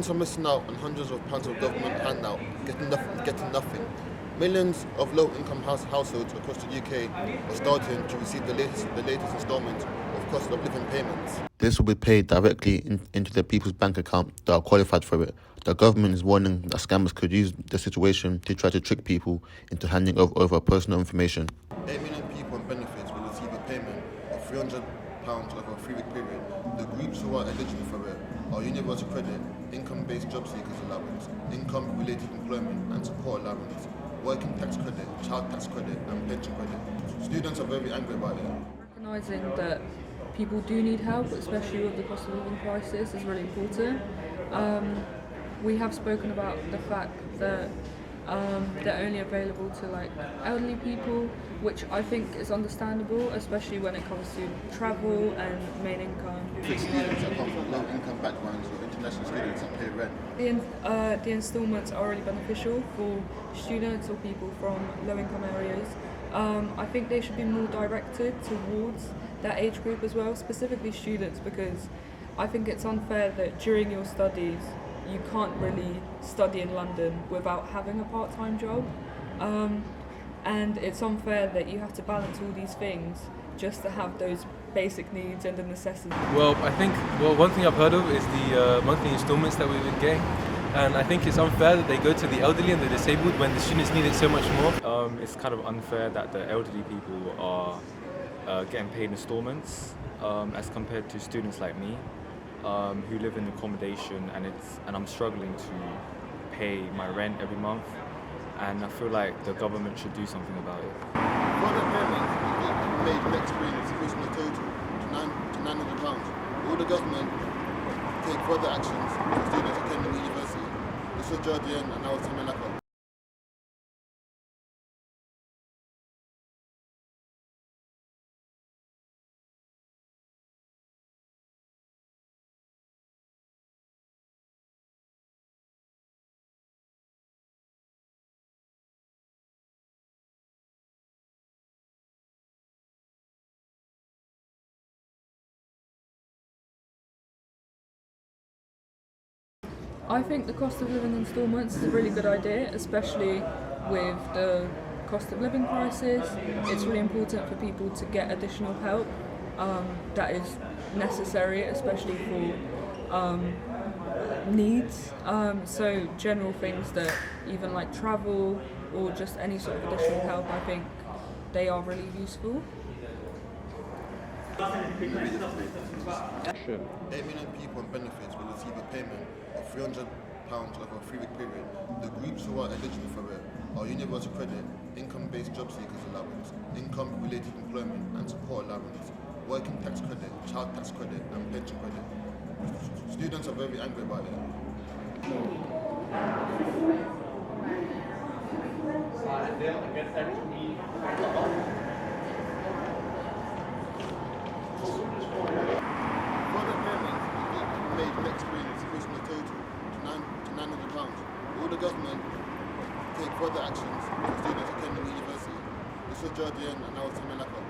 Students are missing out on hundreds of pounds of government handout, getting nothing. Millions of low-income households across the UK are starting to receive the latest instalment of cost of living payments. This will be paid directly into the people's bank account that are qualified for it. The government is warning that scammers could use the situation to try to trick people into handing over personal information. 8 million people on benefits will receive a payment of £300 over a 3-week period. The groups who are eligible for it are universal credit, income-based job seekers allowance, income-related employment and support allowance, working tax credit, child tax credit and pension credit. Students are very angry about it. Recognising that people do need help, especially with the cost of living crisis, is really important. We have spoken about the fact that they're only available to like elderly people, which I think is understandable, especially when it comes to travel and main income. For students that come from low-income backgrounds or international students that pay rent. The instalments are really beneficial for students or people from low-income areas. I think they should be more directed towards that age group as well, specifically students, because I think it's unfair that during your studies you can't really study in London without having a part-time job, and it's unfair that you have to balance all these things just to have those basic needs and the necessities. Well, I think one thing I've heard of is the monthly instalments that we've been getting, and I think it's unfair that they go to the elderly and the disabled when the students need it so much more. It's kind of unfair that the elderly people are getting paid instalments as compared to students like me who live in accommodation, and I'm struggling to pay my rent every month, and I feel like the government should do something about it. Further payments made the experience increasing the total to £900. Will the government take further actions for students attending university? This was Jordan and I was Tamalaka. I think the cost of living instalments is a really good idea, especially with the cost of living crisis. It's really important for people to get additional help that is necessary, especially for needs. So general things that even like travel or just any sort of additional help, I think they are really useful. 8 million people on benefits will receive a payment of £300 over a 3-week period. The groups who are eligible for it are universal credit, income-based job seekers allowance, income-related employment and support allowance, working tax credit, child tax credit and pension credit. Students are very angry about it. Further payments made the experience increasing the total to £900. Will the government take further actions for students attending university? This was Jordan and I was Tamalaka.